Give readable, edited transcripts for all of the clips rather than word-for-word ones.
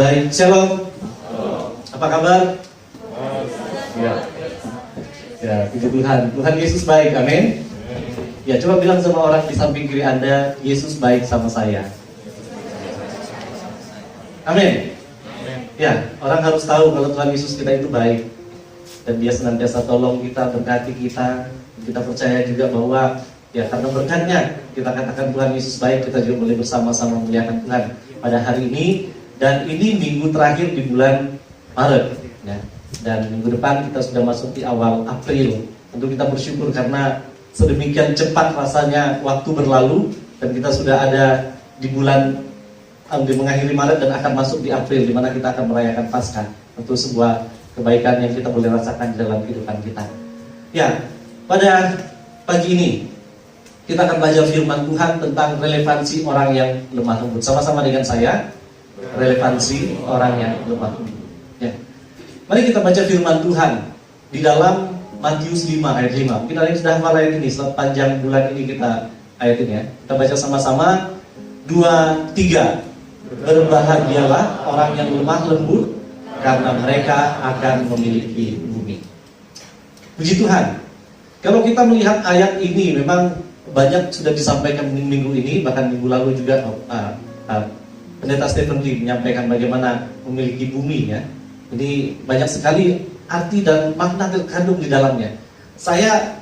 Baik, shalom. Apa kabar? Ya, ya, puji Tuhan. Tuhan Yesus baik, amin. Ya, coba bilang sama orang di samping kiri Anda, Yesus baik sama saya. Amin. Ya, orang harus tahu kalau Tuhan Yesus kita itu baik. Dan Dia senantiasa tolong kita, berkati kita. Kita percaya juga bahwa ya karena berkatnya kita katakan Tuhan Yesus baik, kita juga boleh bersama-sama memuliakan Tuhan pada hari ini. Dan ini minggu terakhir di bulan Maret ya. Dan minggu depan kita sudah masuk di awal April. Tentu kita bersyukur karena sedemikian cepat rasanya waktu berlalu. Dan kita sudah ada di bulan di mengakhiri Maret dan akan masuk di April, di mana kita akan merayakan Paskah. Tentu sebuah kebaikan yang kita boleh rasakan di dalam kehidupan kita. Ya, pada pagi ini kita akan belajar firman Tuhan tentang relevansi orang yang lemah lembut. Sama-sama dengan saya, relevansi orang yang lemah lembut. Ya. Mari kita baca firman Tuhan di dalam Matius 5 ayat 5. Mungkin ada yang sudah hafal ayat ini, sepanjang bulan ini kita ayat ini ya. Kita baca sama-sama 2, 3. Berbahagialah orang yang lemah lembut, karena mereka akan memiliki bumi. Puji Tuhan. Kalau kita melihat ayat ini, memang banyak sudah disampaikan minggu ini, bahkan minggu lalu juga Pendeta Stephen Lee menyampaikan bagaimana memiliki bumi ya. Ini banyak sekali arti dan makna terkandung di dalamnya. Saya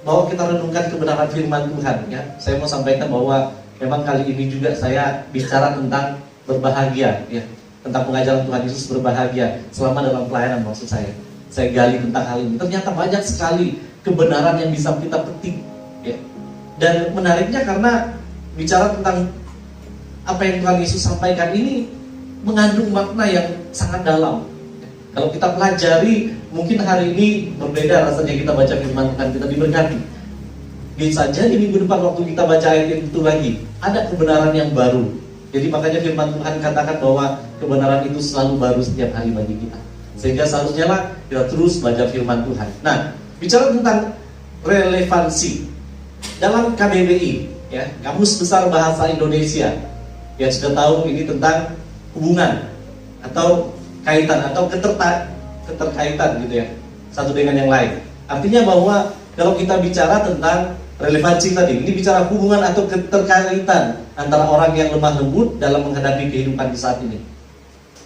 bahwa kita renungkan kebenaran firman Tuhan ya. Saya mau sampaikan bahwa memang kali ini juga saya bicara tentang berbahagia ya. Tentang pengajaran Tuhan Yesus berbahagia selama dalam pelayanan maksud saya. Saya gali tentang hal ini. Ternyata banyak sekali kebenaran yang bisa kita petik ya. Dan menariknya karena bicara tentang apa yang Tuhan Yesus sampaikan ini mengandung makna yang sangat dalam. Kalau kita pelajari, mungkin hari ini berbeda rasanya kita baca firman Tuhan, kita diberkati. Bisa jadi minggu depan waktu kita baca ayat itu lagi, ada kebenaran yang baru. Jadi makanya firman Tuhan katakan bahwa kebenaran itu selalu baru setiap hari bagi kita. Sehingga seharusnya lah kita terus belajar firman Tuhan. Nah, bicara tentang relevansi dalam KBBI, ya, Kamus Besar Bahasa Indonesia, yang sudah tahu ini tentang hubungan atau kaitan atau keterkaitan gitu ya, satu dengan yang lain. Artinya bahwa kalau kita bicara tentang relevansi tadi, ini bicara hubungan atau keterkaitan antara orang yang lemah lembut dalam menghadapi kehidupan di saat ini.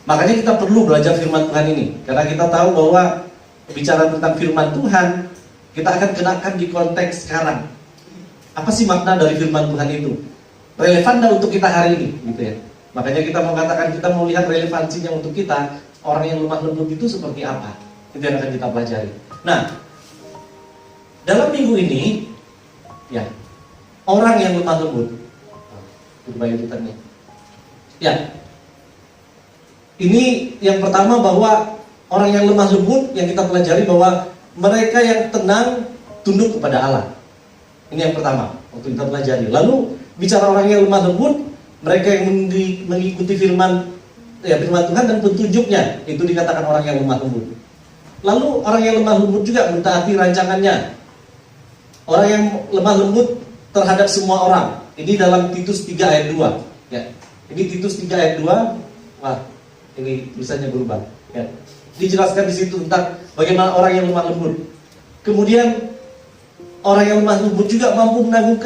Makanya kita perlu belajar firman Tuhan ini, karena kita tahu bahwa bicara tentang firman Tuhan, kita akan kenakan di konteks sekarang. Apa sih makna dari firman Tuhan itu? Relevan dah untuk kita hari ini, gitu ya. Makanya kita mau katakan, kita mau lihat relevansinya untuk kita, orang yang lemah lembut itu seperti apa. Itu yang akan kita pelajari. Nah, dalam minggu ini, ya, orang yang lemah lembut. Itu bayutannya. Ya, ini yang pertama bahwa orang yang lemah lembut yang kita pelajari bahwa mereka yang tenang tunduk kepada Allah. Ini yang pertama waktu kita pelajari. Lalu bicara orang yang lemah lembut, mereka yang mengikuti firman Tuhan dan petunjuknya, itu dikatakan orang yang lemah lembut. Lalu orang yang lemah lembut juga mentaati rancangannya. Orang yang lemah lembut terhadap semua orang. Ini dalam Titus 3 ayat 2 ya. Ini Titus 3 ayat 2. Wah, ini tulisannya berubah ya. Dijelaskan di situ tentang bagaimana orang yang lemah lembut. Kemudian orang yang lemah lembut juga mampu menanggung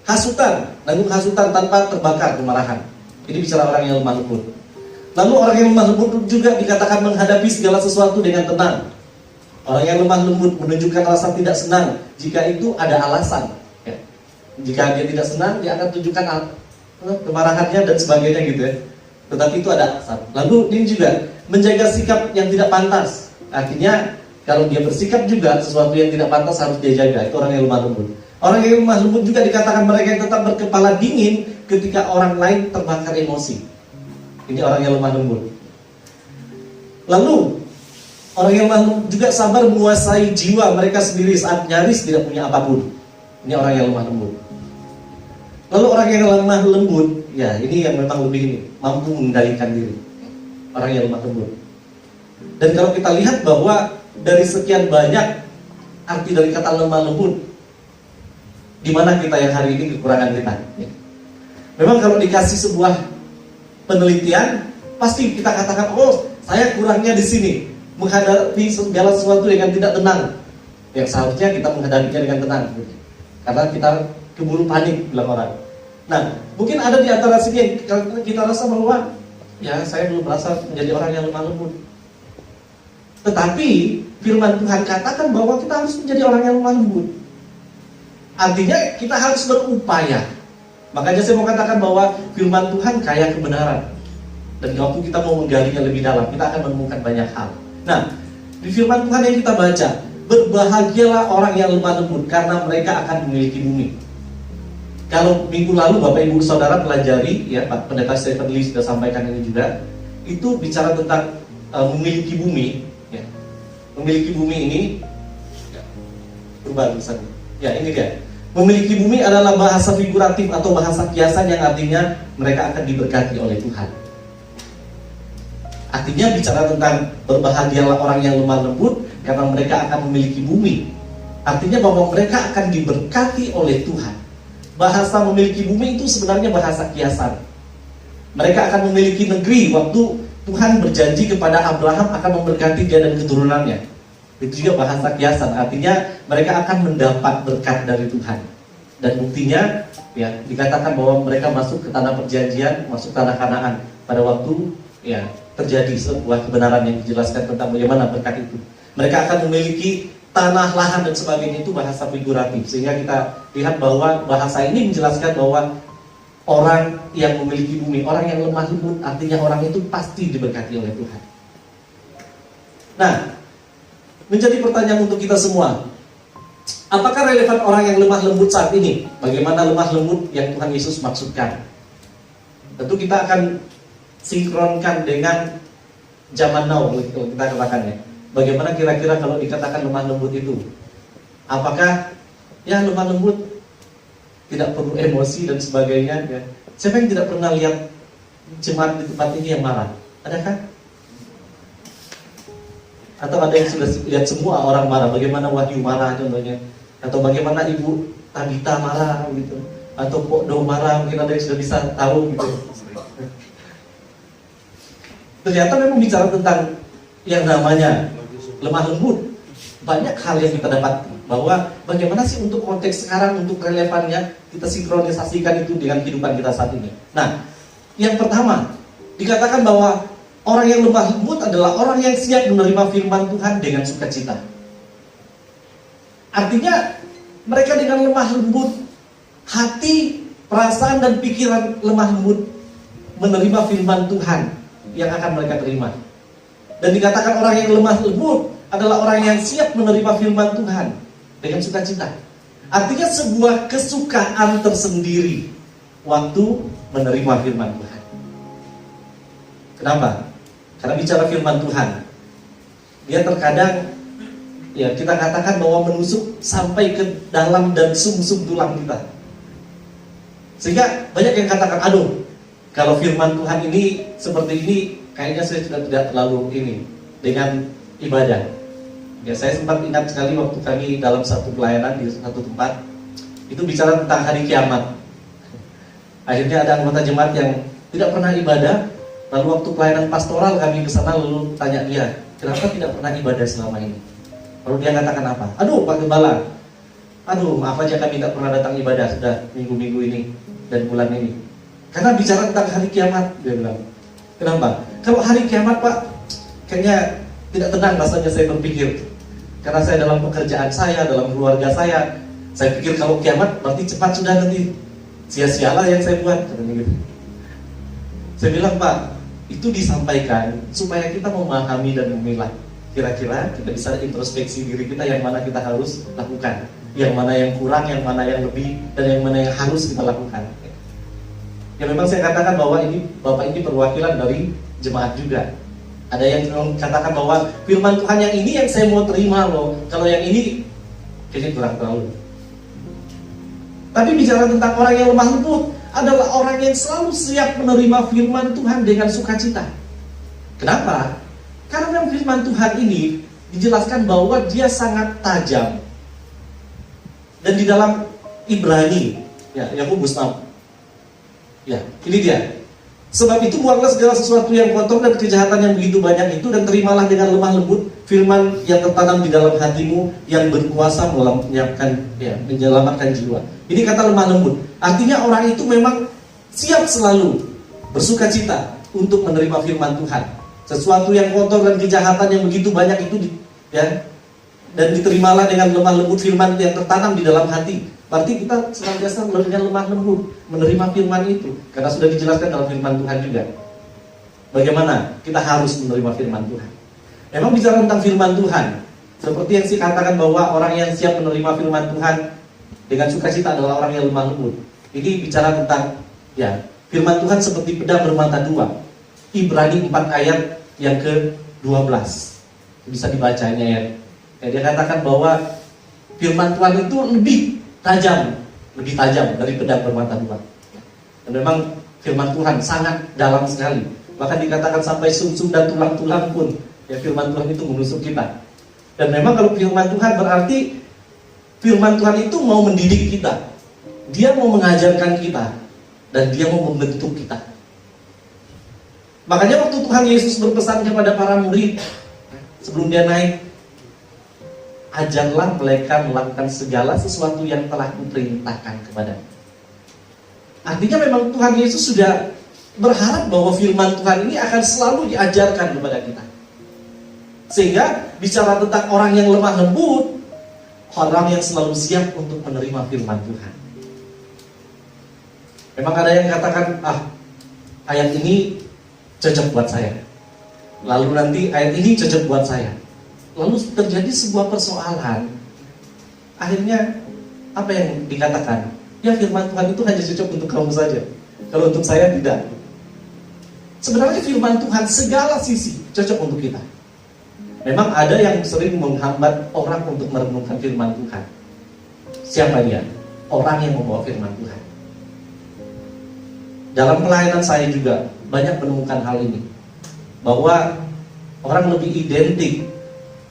hasutan, nanggung hasutan tanpa terbakar kemarahan. Ini bicara orang yang lemah lembut. Lalu orang yang lemah lembut juga dikatakan menghadapi segala sesuatu dengan tenang. Orang yang lemah lembut menunjukkan rasa tidak senang jika itu ada alasan ya. Jika dia tidak senang, dia akan tunjukkan kemarahannya dan sebagainya gitu ya. Tetapi itu ada alasan. Lalu ini juga menjaga sikap yang tidak pantas. Artinya kalau dia bersikap juga sesuatu yang tidak pantas harus dia jaga. Itu orang yang lemah lembut. Orang yang lemah lembut juga dikatakan mereka yang tetap berkepala dingin ketika orang lain terbakar emosi. Ini orang yang lemah lembut. Lalu orang yang lemah lembut juga sabar menguasai jiwa mereka sendiri saat nyaris tidak punya apapun. Ini orang yang lemah lembut. Lalu orang yang lemah lembut, ya ini yang memang lebih ini, mampu mengendalikan diri. Orang yang lemah lembut. Dan kalau kita lihat bahwa dari sekian banyak arti dari kata lemah lembut, di mana kita yang hari ini kekurangan kita? Memang kalau dikasih sebuah penelitian, Pasti kita katakan, oh saya kurangnya di sini, menghadapi segala sesuatu dengan tidak tenang. Yang seharusnya kita menghadapinya dengan tenang, karena kita keburu panik, bilang orang. Nah, mungkin ada di antara sini yang kita rasa bahwa ya saya belum merasa menjadi orang yang lemah lembut. Tetapi firman Tuhan katakan bahwa kita harus menjadi orang yang lemah lembut. Artinya kita harus berupaya. Makanya saya mau katakan bahwa firman Tuhan kaya kebenaran. Dan waktu kita mau menggalinya lebih dalam, kita akan menemukan banyak hal. Nah, di firman Tuhan yang kita baca, berbahagialah orang yang lemah lembut, karena mereka akan memiliki bumi. Kalau minggu lalu Bapak Ibu Saudara pelajari, ya Pak Pendeta Stephen Lee sudah sampaikan ini juga, itu bicara tentang memiliki bumi. Ya. Memiliki bumi ini, ya, berubah tulisannya. Ya ini dia. Memiliki bumi adalah bahasa figuratif atau bahasa kiasan yang artinya mereka akan diberkati oleh Tuhan. Artinya bicara tentang berbahagialah orang yang lemah lembut karena mereka akan memiliki bumi. Artinya bahwa mereka akan diberkati oleh Tuhan. Bahasa memiliki bumi itu sebenarnya bahasa kiasan. Mereka akan memiliki negeri waktu Tuhan berjanji kepada Abraham akan memberkati dia dan keturunannya. Itu juga bahasa kiasan. Artinya mereka akan mendapat berkat dari Tuhan. Dan buktinya ya dikatakan bahwa mereka masuk ke tanah perjanjian, masuk tanah Kanaan pada waktu ya terjadi sebuah kebenaran yang dijelaskan tentang bagaimana berkat itu. Mereka akan memiliki tanah, lahan dan sebagainya, itu bahasa figuratif. Sehingga kita lihat bahwa bahasa ini menjelaskan bahwa orang yang memiliki bumi, orang yang lemah lembut, artinya orang itu pasti diberkati oleh Tuhan. Nah, menjadi pertanyaan untuk kita semua, apakah relevan orang yang lemah lembut saat ini? Bagaimana lemah lembut yang Tuhan Yesus maksudkan? Tentu kita akan sinkronkan dengan zaman now, kalau kita katakannya. Bagaimana kira-kira kalau dikatakan lemah lembut itu? Apakah ya lemah lembut tidak perlu emosi dan sebagainya? Ya. Siapa yang tidak pernah lihat jemaat di tempat ini yang marah? Adakah? Atau ada yang sudah lihat semua orang marah? Bagaimana Wahyu marah contohnya? Atau bagaimana Ibu Tabita marah gitu? Atau Pok Do marah? Mungkin ada yang sudah bisa tahu gitu. Ternyata memang bicara tentang yang namanya lemah lembut. Banyak hal yang kita dapat bahwa bagaimana sih untuk konteks sekarang, untuk relevannya kita sinkronisasikan itu dengan kehidupan kita saat ini. Nah, yang pertama dikatakan bahwa orang yang lemah lembut adalah orang yang siap menerima firman Tuhan dengan sukacita. Artinya mereka dengan lemah lembut hati, perasaan dan pikiran lemah lembut menerima firman Tuhan yang akan mereka terima. Dan dikatakan orang yang lemah lembut adalah orang yang siap menerima firman Tuhan dengan sukacita. Artinya sebuah kesukaan tersendiri waktu menerima firman Tuhan. Kenapa? Karena bicara firman Tuhan, dia terkadang ya kita katakan bahwa menusuk sampai ke dalam dan sumsum tulang kita. Sehingga banyak yang katakan, aduh, kalau firman Tuhan ini seperti ini, kayaknya saya sudah tidak terlalu ini dengan ibadah. Ya, saya sempat ingat sekali waktu kami dalam satu pelayanan di satu tempat, itu bicara tentang hari kiamat. Akhirnya ada anggota jemaat yang tidak pernah ibadah, lalu waktu pelayanan pastoral kami ke sana lalu tanya dia, kenapa tidak pernah ibadah selama ini? Lalu dia katakan apa? Aduh Pak Gembala, aduh maaf aja kami tidak pernah datang ibadah sudah minggu-minggu ini dan bulan ini. Karena bicara tentang hari kiamat, dia bilang. Kenapa? Kalau hari kiamat Pak, kayaknya tidak tenang rasanya saya berpikir. Karena saya dalam pekerjaan saya, dalam keluarga saya pikir kalau kiamat berarti cepat sudah nanti. Sia-sialah yang saya buat, katanya gitu. Saya bilang Pak, itu disampaikan supaya kita memahami dan memilah. Kira-kira kita bisa introspeksi diri kita yang mana kita harus lakukan, yang mana yang kurang, yang mana yang lebih, dan yang mana yang harus kita lakukan. Ya memang saya katakan bahwa ini Bapak ini perwakilan dari jemaat juga. Ada yang katakan bahwa firman Tuhan yang ini yang saya mau terima loh. Kalau yang ini kayaknya kurang terlalu. Tapi bicara tentang orang yang lemah lembut adalah orang yang selalu siap menerima firman Tuhan dengan sukacita. Kenapa? Karena firman Tuhan ini dijelaskan bahwa dia sangat tajam. Dan di dalam Ibrani, ya Yakobus 6. Ya, ini dia. Sebab itu buanglah segala sesuatu yang kotor dan kejahatan yang begitu banyak itu, dan terimalah dengan lemah lembut firman yang tertanam di dalam hatimu, yang berkuasa menyelamatkan jiwa. Ini kata lemah lembut. Artinya orang itu memang siap selalu bersuka cita untuk menerima firman Tuhan. Sesuatu yang kotor dan kejahatan yang begitu banyak itu dan diterimalah dengan lemah lembut firman yang tertanam di dalam hati. Berarti kita senantiasa dengan lemah lembut menerima firman itu, karena sudah dijelaskan dalam firman Tuhan juga. Bagaimana kita harus menerima firman Tuhan? Memang bicara tentang firman Tuhan, seperti yang saya katakan bahwa orang yang siap menerima firman Tuhan dengan sukacita adalah orang yang lemah lembut. Ini bicara tentang firman Tuhan seperti pedang bermata dua. Ibrani 4 ayat yang ke-12. Bisa dibacanya ya. Dia katakan bahwa firman Tuhan itu lebih tajam dari pedang bermata dua. Dan memang firman Tuhan sangat dalam sekali. Bahkan dikatakan sampai sumsum dan tulang-tulang pun firman Tuhan itu menusuk kita. Dan memang kalau firman Tuhan berarti firman Tuhan itu mau mendidik kita. Dia mau mengajarkan kita, dan dia mau membentuk kita. Makanya waktu Tuhan Yesus berpesan kepada para murid sebelum dia naik, ajarlah mereka melakukan segala sesuatu yang telah kuperintahkan kepadamu. Artinya memang Tuhan Yesus sudah berharap bahwa firman Tuhan ini akan selalu diajarkan kepada kita. Sehingga bicara tentang orang yang lemah lembut, orang yang selalu siap untuk menerima firman Tuhan. Memang ada yang katakan, ayat ini cocok buat saya. Lalu nanti ayat ini cocok buat saya. Lalu terjadi sebuah persoalan. Akhirnya apa yang dikatakan? Ya, firman Tuhan itu hanya cocok untuk kamu saja. Kalau untuk saya tidak. Sebenarnya firman Tuhan segala sisi cocok untuk kita. Memang ada yang sering menghambat orang untuk merenungkan firman Tuhan. Siapa dia? Orang yang membawa firman Tuhan. Dalam pelayanan saya juga banyak menemukan hal ini, bahwa orang lebih identik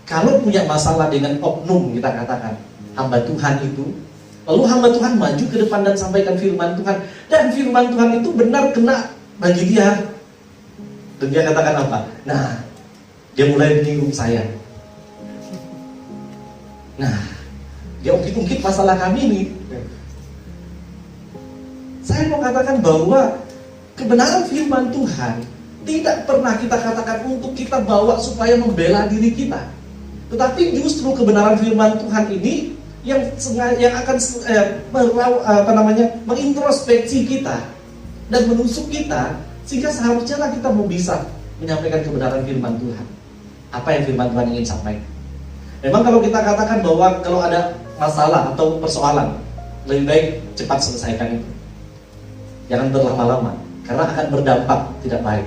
kalau punya masalah dengan oknum, kita katakan hamba Tuhan itu, lalu hamba Tuhan maju ke depan dan sampaikan firman Tuhan, dan firman Tuhan itu benar kena bagi dia, dan dia katakan apa? Nah, dia mulai menyinggung saya. Nah, dia ungkit-ungkit masalah kami nih. Saya mau katakan bahwa kebenaran firman Tuhan tidak pernah kita katakan untuk kita bawa supaya membela diri kita. Tetapi justru kebenaran firman Tuhan ini yang akan mengintrospeksi kita dan menusuk kita, sehingga seharusnya kita mau bisa menyampaikan kebenaran firman Tuhan. Apa yang firman Tuhan ingin sampaikan? Memang kalau kita katakan bahwa kalau ada masalah atau persoalan, lebih baik cepat selesaikan itu. Jangan berlama-lama, karena akan berdampak tidak baik.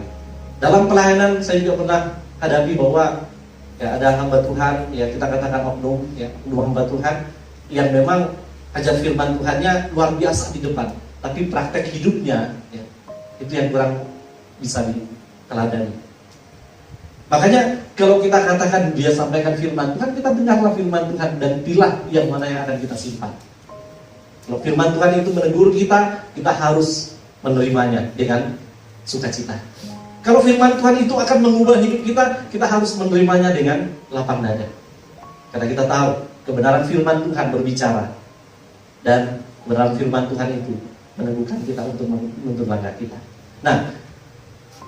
Dalam pelayanan saya juga pernah hadapi bahwa ada hamba Tuhan, kita katakan oknum, dua hamba Tuhan yang memang ajar firman Tuhannya luar biasa di depan, tapi praktek hidupnya itu yang kurang bisa diteladani. Makanya kalau kita katakan dia sampaikan firman Tuhan, kita dengarlah firman Tuhan dan pilih yang mana yang akan kita simpan. Kalau firman Tuhan itu menegur kita, kita harus menerimanya dengan sukacita. Kalau firman Tuhan itu akan mengubah hidup kita, kita harus menerimanya dengan lapang dada. Karena kita tahu kebenaran firman Tuhan berbicara, dan kebenaran firman Tuhan itu meneguhkan kita untuk menuntun langkah kita. Nah,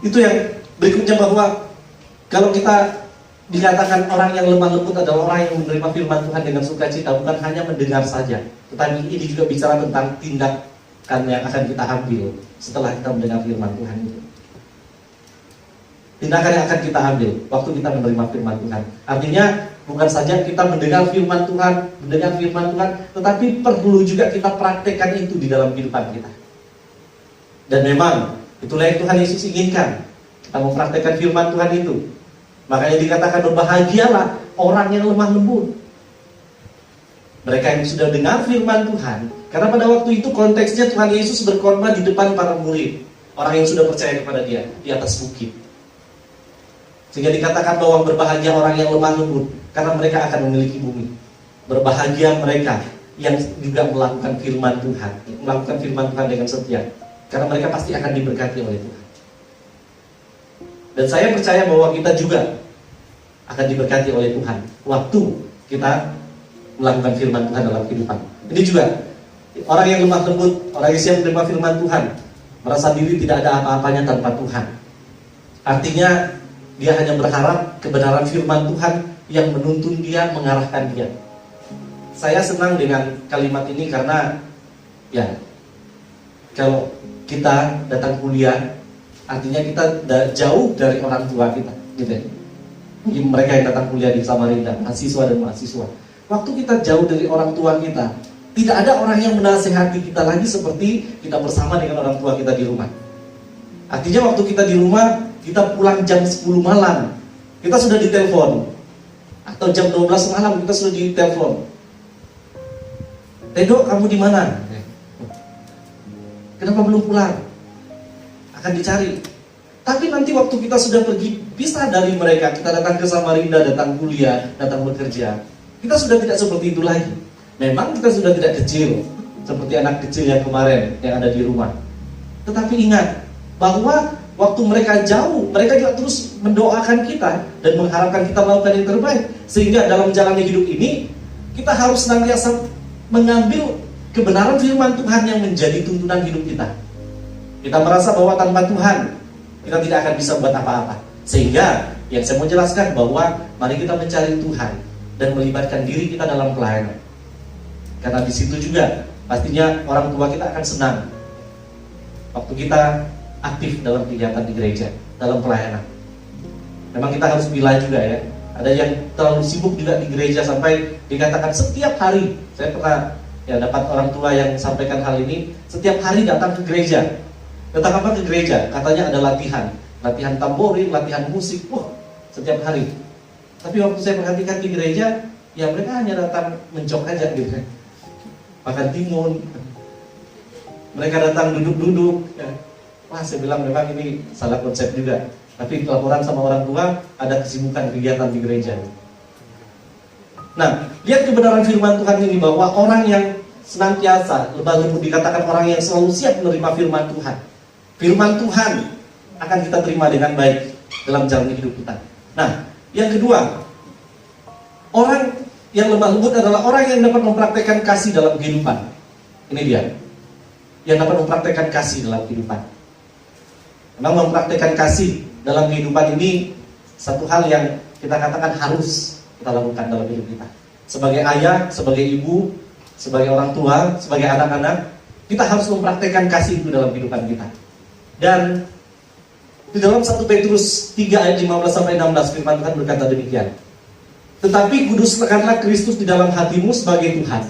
itu yang berikutnya, bahwa kalau kita dikatakan orang yang lemah lembut adalah orang yang menerima firman Tuhan dengan sukacita, bukan hanya mendengar saja, tetapi ini juga bicara tentang tindakan yang akan kita ambil setelah kita mendengar firman Tuhan itu. Tindakan yang akan kita ambil waktu kita menerima firman Tuhan. Artinya bukan saja kita mendengar firman Tuhan, tetapi perlu juga kita praktekkan itu di dalam kehidupan kita. Dan memang itulah yang Tuhan Yesus inginkan, kita mempraktekkan firman Tuhan itu. Makanya dikatakan berbahagialah orang yang lemah lembut, mereka yang sudah dengar firman Tuhan. Karena pada waktu itu konteksnya Tuhan Yesus berkhotbah di depan para murid, orang yang sudah percaya kepada dia, di atas bukit. Sehingga dikatakan bahwa berbahagia orang yang lemah lembut, karena mereka akan memiliki bumi. Berbahagia mereka yang juga melakukan firman Tuhan, melakukan firman Tuhan dengan setia, karena mereka pasti akan diberkati oleh Tuhan. Dan saya percaya bahwa kita juga akan diberkati oleh Tuhan waktu kita melakukan firman Tuhan dalam kehidupan. Ini juga orang yang lemah lembut, orang yang siap menerima firman Tuhan, merasa diri tidak ada apa-apanya tanpa Tuhan. Artinya dia hanya berharap kebenaran firman Tuhan yang menuntun dia, mengarahkan dia. Saya senang dengan kalimat ini karena ya, kalau kita datang kuliah, artinya kita jauh dari orang tua kita, gitu ya. Mungkin mereka yang datang kuliah di Samarinda, mahasiswa dan mahasiswa. Waktu kita jauh dari orang tua kita, tidak ada orang yang menasehati kita lagi seperti kita bersama dengan orang tua kita di rumah. Artinya waktu kita di rumah, kita pulang jam 10 malam, kita sudah ditelepon. Atau jam 12 malam kita sudah ditelepon. Tedo, kamu di mana? Kenapa belum pulang? Akan dicari. Tapi nanti waktu kita sudah pergi pisah dari mereka, kita datang ke Samarinda, datang kuliah, datang bekerja, kita sudah tidak seperti itu lagi. Memang kita sudah tidak kecil seperti anak kecil yang kemarin yang ada di rumah. Tetapi ingat bahwa waktu mereka jauh, mereka juga terus mendoakan kita dan mengharapkan kita melakukan yang terbaik. Sehingga dalam menjalani hidup ini, kita harus senantiasa mengambil kebenaran firman Tuhan yang menjadi tuntunan hidup kita. Kita merasa bahwa tanpa Tuhan kita tidak akan bisa buat apa-apa. Sehingga yang saya mau jelaskan bahwa mari kita mencari Tuhan dan melibatkan diri kita dalam pelayanan. Karena di situ juga pastinya orang tua kita akan senang waktu kita aktif dalam kegiatan di gereja, dalam pelayanan. Memang kita harus pilih juga ya. Ada yang terlalu sibuk juga di gereja sampai dikatakan setiap hari. Saya pernah ya dapat orang tua yang sampaikan hal ini, setiap hari datang ke gereja. Datang apa ke gereja? Katanya ada latihan tamborin, latihan musik, wah setiap hari. Tapi waktu saya perhatikan di gereja, ya mereka hanya datang mencok aja gitu, makan timun. Mereka datang duduk-duduk. Ya. Wah, saya bilang memang ini salah konsep juga. Tapi laporan sama orang tua, ada kesibukan kegiatan di gereja. Nah, lihat kebenaran firman Tuhan ini bahwa orang yang senantiasa lemah lembut, dikatakan orang yang selalu siap menerima firman Tuhan. Firman Tuhan akan kita terima dengan baik dalam jalan hidup kita. Nah, yang kedua, orang yang lemah lembut adalah orang yang dapat mempraktekkan kasih dalam kehidupan. Ini dia, yang dapat mempraktekkan kasih dalam kehidupan. Memang mempraktekkan kasih dalam kehidupan ini satu hal yang kita katakan harus kita lakukan dalam hidup kita. Sebagai ayah, sebagai ibu, sebagai orang tua, sebagai anak-anak, kita harus mempraktekkan kasih itu dalam kehidupan kita. Dan di dalam 1 Petrus 3 ayat 15-16 firman Tuhan berkata demikian. Tetapi kuduskanlah Kristus di dalam hatimu sebagai Tuhan,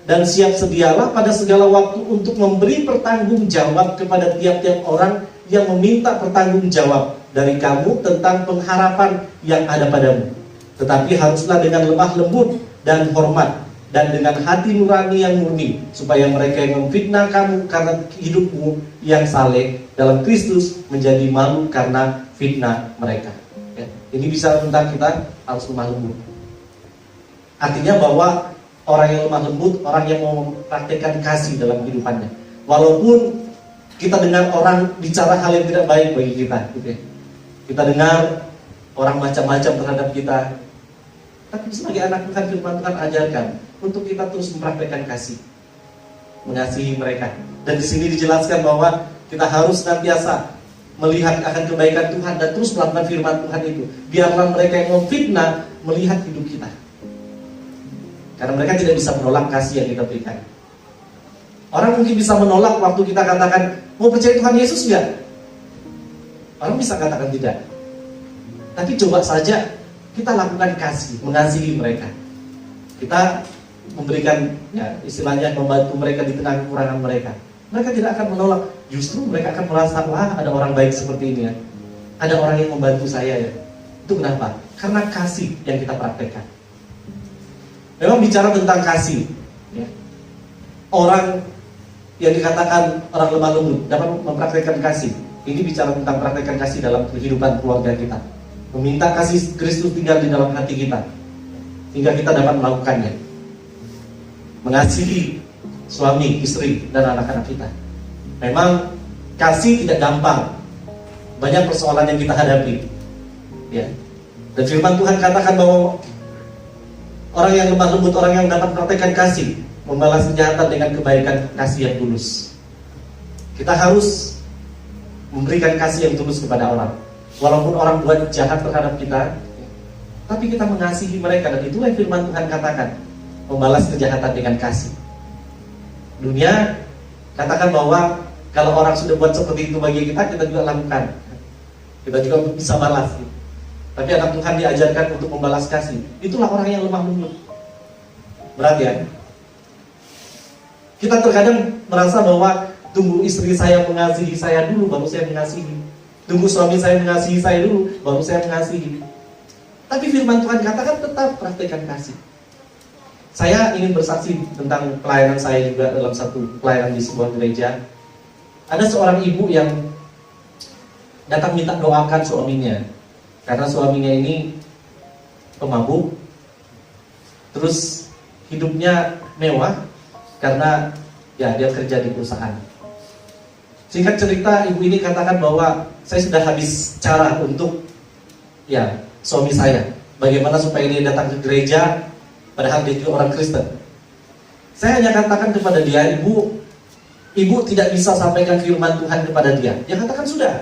dan siap sedialah pada segala waktu untuk memberi pertanggungjawab kepada tiap-tiap orang yang meminta pertanggungjawab dari kamu tentang pengharapan yang ada padamu. Tetapi haruslah dengan lemah lembut dan hormat, dan dengan hati nurani yang murni, supaya mereka yang memfitnah kamu karena hidupmu yang saleh dalam Kristus menjadi malu karena fitnah mereka. Ya, ini bisa tentang kita harus lemah lembut. Artinya bahwa orang yang lemah lembut, orang yang mau mempraktikkan kasih dalam kehidupannya. Walaupun kita dengar orang bicara hal yang tidak baik bagi kita, gitu ya. Kita dengar orang macam-macam terhadap kita. Tapi sebagai anak Tuhan, firman Tuhan ajarkan untuk kita terus mempraktikkan kasih, mengasihi mereka. Dan di sini dijelaskan bahwa kita harus senantiasa melihat akan kebaikan Tuhan dan terus melakukan firman Tuhan itu. Biarlah mereka yang memfitnah melihat hidup kita, karena mereka tidak bisa menolak kasih yang kita berikan. Orang mungkin bisa menolak waktu kita katakan, mau percaya Tuhan Yesus enggak? Orang bisa katakan tidak. Tapi coba saja kita lakukan kasih, mengasihi mereka. Kita memberikan, ya, istilahnya membantu mereka di tengah kekurangan mereka. Mereka tidak akan menolak. Justru mereka akan merasa, wah ada orang baik seperti ini ya. Ada orang yang membantu saya ya. Itu kenapa? Karena kasih yang kita praktekkan. Memang bicara tentang kasih ya. Orang yang dikatakan orang lemah lembut dapat mempraktekkan kasih. Ini bicara tentang praktekkan kasih dalam kehidupan keluarga kita. Meminta kasih Kristus tinggal di dalam hati kita, hingga kita dapat melakukannya. Mengasihi suami, istri, dan anak-anak kita. Memang kasih tidak gampang. Banyak persoalan yang kita hadapi. Ya. Dan firman Tuhan katakan bahwa orang yang lemah lembut, orang yang dapat praktekkan kasih, membalas kejahatan dengan kebaikan kasih yang tulus. Kita harus memberikan kasih yang tulus kepada orang. Walaupun orang buat jahat terhadap kita, tapi kita mengasihi mereka. Dan itulah yang firman Tuhan katakan, membalas kejahatan dengan kasih. Dunia katakan bahwa kalau orang sudah buat seperti itu bagi kita, kita juga lakukan. Kita juga bisa balas. Tapi anak Tuhan diajarkan untuk membalas kasih. Itulah orang yang lemah lembut. Berat ya? Kita terkadang merasa bahwa tunggu istri saya mengasihi saya dulu, baru saya mengasihi. Tunggu suami saya mengasihi saya dulu, baru saya mengasihi. Tapi firman Tuhan katakan tetap praktekkan kasih. Saya ingin bersaksi tentang pelayanan saya juga dalam satu pelayanan di sebuah gereja. Ada seorang ibu yang datang minta doakan suaminya, karena suaminya ini pemabuk, terus hidupnya mewah karena ya dia kerja di perusahaan. Singkat cerita, ibu ini katakan bahwa saya sudah habis cara untuk ya suami saya, bagaimana supaya dia datang ke gereja padahal dia juga orang Kristen. Saya hanya katakan kepada dia, ibu tidak bisa sampaikan firman Tuhan kepada dia. Dia katakan sudah.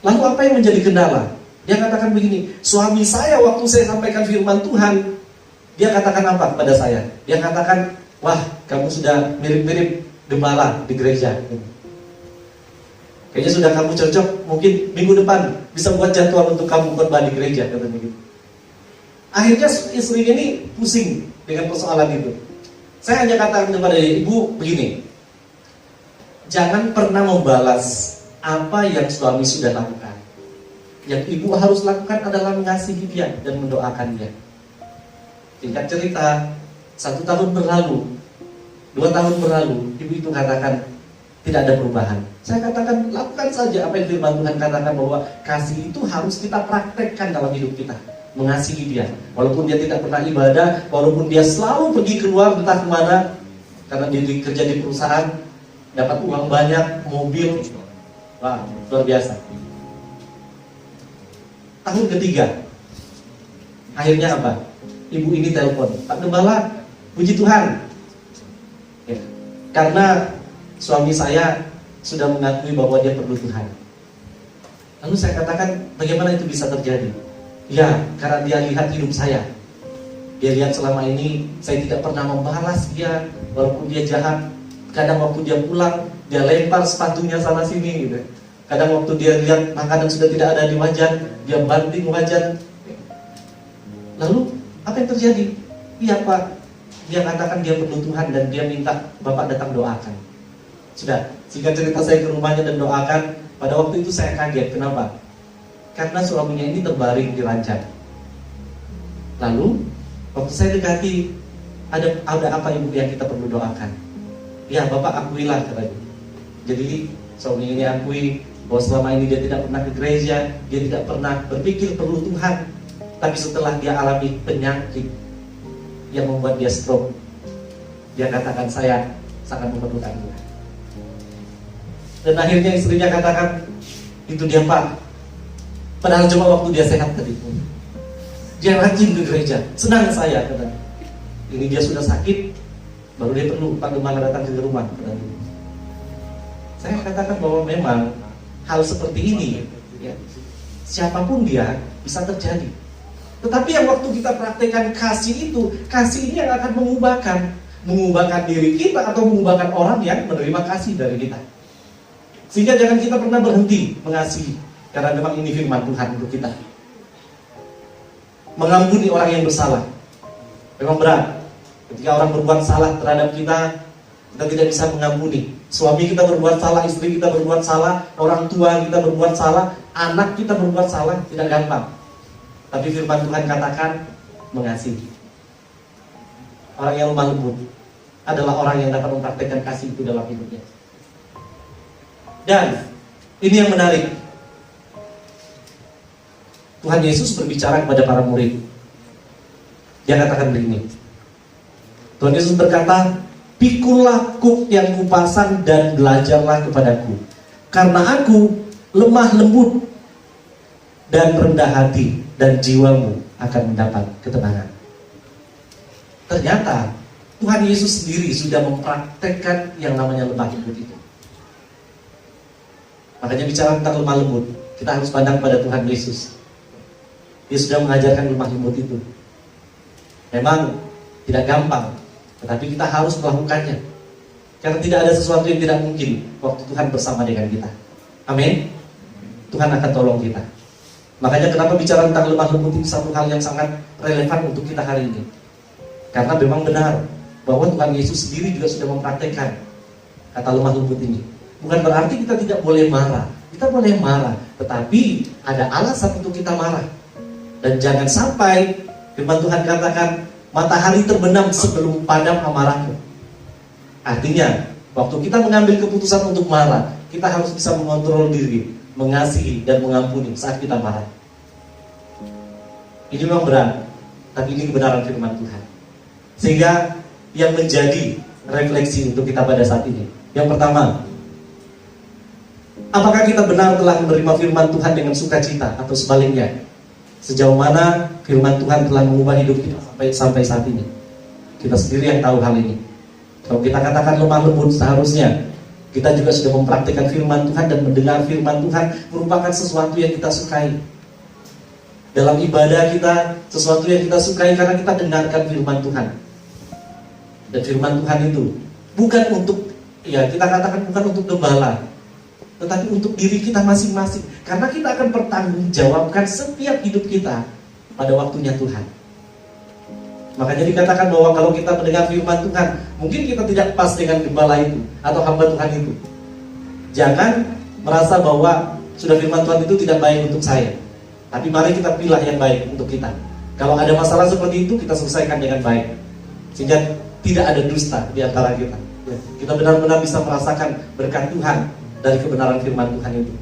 Lalu apa yang menjadi kendala? Dia katakan begini, suami saya waktu saya sampaikan firman Tuhan, dia katakan apa kepada saya? Dia katakan, wah kamu sudah mirip-mirip gembala di gereja. Kayaknya sudah kamu cocok, mungkin minggu depan bisa buat jadwal untuk kamu khotbah di gereja, katanya gitu. Akhirnya istri ini pusing dengan persoalan itu. Saya hanya katakan kepada ibu begini, jangan pernah membalas apa yang suami sudah lakukan. Yang ibu harus lakukan adalah mengasihi dia dan mendoakan dia. Singkat cerita, 1 tahun berlalu, 2 tahun berlalu, ibu itu katakan tidak ada perubahan. Saya katakan lakukan saja apa yang firman Tuhan katakan, bahwa kasih itu harus kita praktekkan dalam hidup kita. Mengasihi dia, walaupun dia tidak pernah ibadah, walaupun dia selalu pergi keluar entah kemana, karena dia kerja di perusahaan, dapat uang banyak, mobil, wah luar biasa. Tahun ketiga, akhirnya apa? Ibu ini telepon, Pak Gembala, puji Tuhan, ya, karena suami saya sudah mengakui bahwa dia perlu Tuhan. Lalu saya katakan, bagaimana itu bisa terjadi? Ya, karena dia lihat hidup saya. Dia lihat selama ini saya tidak pernah membalas dia, walaupun dia jahat. Kadang waktu dia pulang, dia lempar sepatunya sana sini gitu. Kadang waktu dia lihat makanan sudah tidak ada di wajan, dia banting wajan. Lalu apa yang terjadi? Iya Pak, dia katakan dia perlu Tuhan dan dia minta Bapak datang doakan. Sudah, singkat cerita saya ke rumahnya dan doakan. Pada waktu itu saya kaget, kenapa? Karena suaminya ini terbaring di ranjang. Lalu waktu saya dekati, ada apa ibu yang kita perlu doakan? Ya Bapak akuilah katanya. Jadi suami ini akui bahwa selama ini dia tidak pernah ke gereja, dia tidak pernah berpikir perlu Tuhan. Tapi setelah dia alami penyakit yang membuat dia stroke, dia katakan saya sangat memerlukan Tuhan. Dan akhirnya istrinya katakan, itu dia Pak. Padahal cuma waktu dia sehat tadi, dia rajin ke gereja, senang saya katanya. Ini dia sudah sakit, baru dia perlu Pak Gembala datang ke rumah katanya. Saya katakan bahwa memang hal seperti ini ya, siapapun dia bisa terjadi. Tetapi yang waktu kita praktekkan kasih itu, kasih ini yang akan mengubahkan diri kita atau mengubahkan orang yang menerima kasih dari kita. Sehingga jangan kita pernah berhenti mengasihi, karena memang ini firman Tuhan untuk kita. Mengampuni orang yang bersalah memang berat. Ketika orang berbuat salah terhadap kita tidak bisa mengampuni. Suami kita berbuat salah, istri kita berbuat salah, orang tua kita berbuat salah, anak kita berbuat salah, tidak gampang. Tapi firman Tuhan katakan mengasihi. Orang yang lemah lembut adalah orang yang dapat mempraktekkan kasih itu dalam hidupnya. Dan ini yang menarik, Tuhan Yesus berbicara kepada para murid. Dia katakan begini, Tuhan Yesus berkata, "Pikulah kuk yang kupasang dan belajarlah kepadaku, karena aku lemah lembut dan rendah hati, dan jiwamu akan mendapat ketenangan. Ternyata Tuhan Yesus sendiri sudah mempraktekkan yang namanya lemah lembut itu. Makanya bicara tentang lemah lembut, kita harus pandang pada Tuhan Yesus. Dia sudah mengajarkan lemah lembut itu. Memang tidak gampang, tetapi kita harus melakukannya. Karena tidak ada sesuatu yang tidak mungkin waktu Tuhan bersama dengan kita. Amin. Tuhan akan tolong kita. Makanya kenapa bicara tentang lemah lembut itu satu hal yang sangat relevan untuk kita hari ini. Karena memang benar bahwa Tuhan Yesus sendiri juga sudah mempraktekkan kata lemah lembut ini. Bukan berarti kita tidak boleh marah. Kita boleh marah, tetapi ada alasan untuk kita marah. Dan jangan sampai firman Tuhan katakan matahari terbenam sebelum padam amarahmu. Artinya, waktu kita mengambil keputusan untuk marah, kita harus bisa mengontrol diri, mengasihi dan mengampuni saat kita marah. Ini memang berat, tapi ini kebenaran firman Tuhan. Sehingga yang menjadi refleksi untuk kita pada saat ini. Yang pertama, apakah kita benar telah menerima firman Tuhan dengan sukacita atau sebaliknya? Sejauh mana firman Tuhan telah mengubah hidup kita sampai saat ini? Kita sendiri yang tahu hal ini. Kalau kita katakan lemah lembut, seharusnya kita juga sudah mempraktikkan firman Tuhan dan mendengar firman Tuhan merupakan sesuatu yang kita sukai. Dalam ibadah kita, sesuatu yang kita sukai karena kita dengarkan firman Tuhan. Dan firman Tuhan itu bukan untuk, ya kita katakan bukan untuk gembala, tetapi untuk diri kita masing-masing. Karena kita akan bertanggungjawabkan setiap hidup kita pada waktunya Tuhan. Makanya dikatakan bahwa kalau kita mendengar firman Tuhan, mungkin kita tidak pas dengan gembala itu atau hamba Tuhan itu. Jangan merasa bahwa sudah firman Tuhan itu tidak baik untuk saya. Tapi mari kita pilih yang baik untuk kita. Kalau ada masalah seperti itu, kita selesaikan dengan baik. Sehingga tidak ada dusta di antara kita. Kita benar-benar bisa merasakan berkat Tuhan dari kebenaran firman Tuhan itu.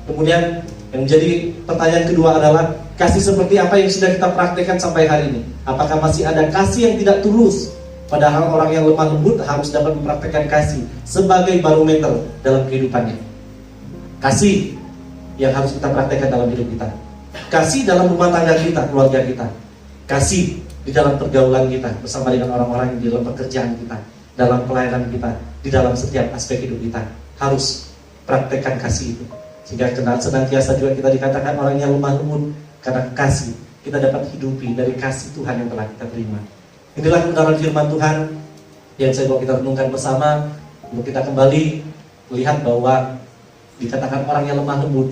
Kemudian yang menjadi pertanyaan kedua adalah, kasih seperti apa yang sudah kita praktekkan sampai hari ini? Apakah masih ada kasih yang tidak tulus? Padahal orang yang lemah lembut harus dapat mempraktekkan kasih sebagai barometer dalam kehidupannya. Kasih yang harus kita praktekkan dalam hidup kita. Kasih dalam rumah tangga kita, keluarga kita. Kasih di dalam pergaulan kita bersama dengan orang-orang di dalam pekerjaan kita, dalam pelayanan kita, di dalam setiap aspek hidup kita. Harus praktekkan kasih itu. Sehingga senantiasa juga kita dikatakan orang yang lemah lembut karena kasih kita dapat hidupi dari kasih Tuhan yang telah kita terima. Inilah kebenaran firman Tuhan yang saya bawa kita renungkan bersama untuk kita kembali melihat bahwa dikatakan orang yang lemah lembut,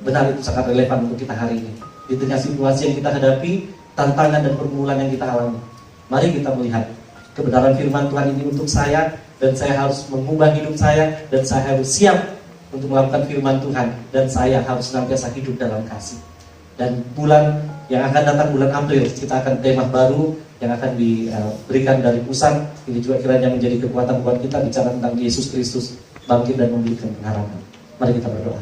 benar itu sangat relevan untuk kita hari ini. Di tengah situasi yang kita hadapi, tantangan dan pergumulan yang kita alami, mari kita melihat kebenaran firman Tuhan ini untuk saya, dan saya harus mengubah hidup saya, dan saya harus siap untuk melakukan firman Tuhan, dan saya harus senantiasa hidup dalam kasih. Dan bulan yang akan datang, bulan April, kita akan tema baru yang akan diberikan dari pusat. Ini juga kiranya menjadi kekuatan buat kita bicara tentang Yesus Kristus bangkit dan memberikan pengharapan. Mari kita berdoa.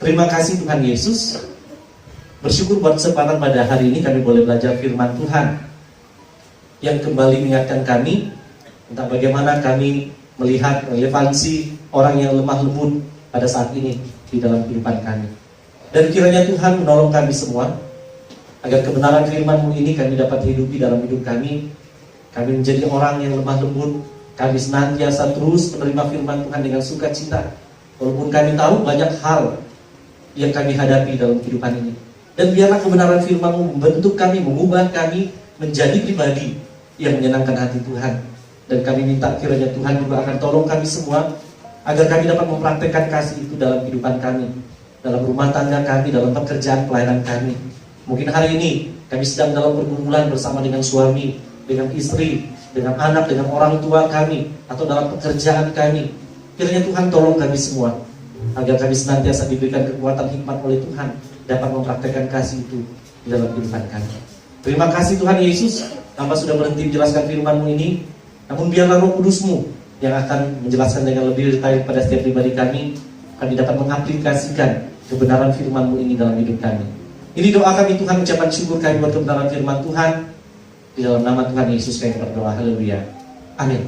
Terima kasih Tuhan Yesus. Bersyukur buat kesempatan pada hari ini kami boleh belajar firman Tuhan yang kembali mengingatkan kami tentang bagaimana kami melihat relevansi orang yang lemah lembut pada saat ini di dalam kehidupan kami. Dan kiranya Tuhan menolong kami semua agar kebenaran firman-Mu ini kami dapat hidupi dalam hidup kami. Kami menjadi orang yang lemah lembut. Kami senantiasa terus menerima firman Tuhan dengan sukacita, walaupun kami tahu banyak hal yang kami hadapi dalam kehidupan ini. Dan biarlah kebenaran firman-Mu membentuk kami, mengubah kami menjadi pribadi yang menyenangkan hati Tuhan. Dan kami minta kiranya Tuhan juga akan tolong kami semua agar kami dapat mempraktekkan kasih itu dalam kehidupan kami, dalam rumah tangga kami, dalam pekerjaan pelayanan kami. Mungkin hari ini kami sedang dalam pergumulan bersama dengan suami, dengan istri, dengan anak, dengan orang tua kami, atau dalam pekerjaan kami. Kiranya Tuhan tolong kami semua agar kami senantiasa diberikan kekuatan hikmat oleh Tuhan dapat mempraktekkan kasih itu di dalam kehidupan kami. Terima kasih Tuhan Yesus, Hamba sudah berhenti menjelaskan firman-Mu ini. Namun biarlah Roh Kudus-Mu yang akan menjelaskan dengan lebih detail pada setiap pribadi kami dapat mengaplikasikan kebenaran firman-Mu ini dalam hidup kami. Ini doa kami Tuhan, ucapan syukur kami buat kebenaran firman Tuhan. Di dalam nama Tuhan Yesus kami berdoa, haleluya, amin.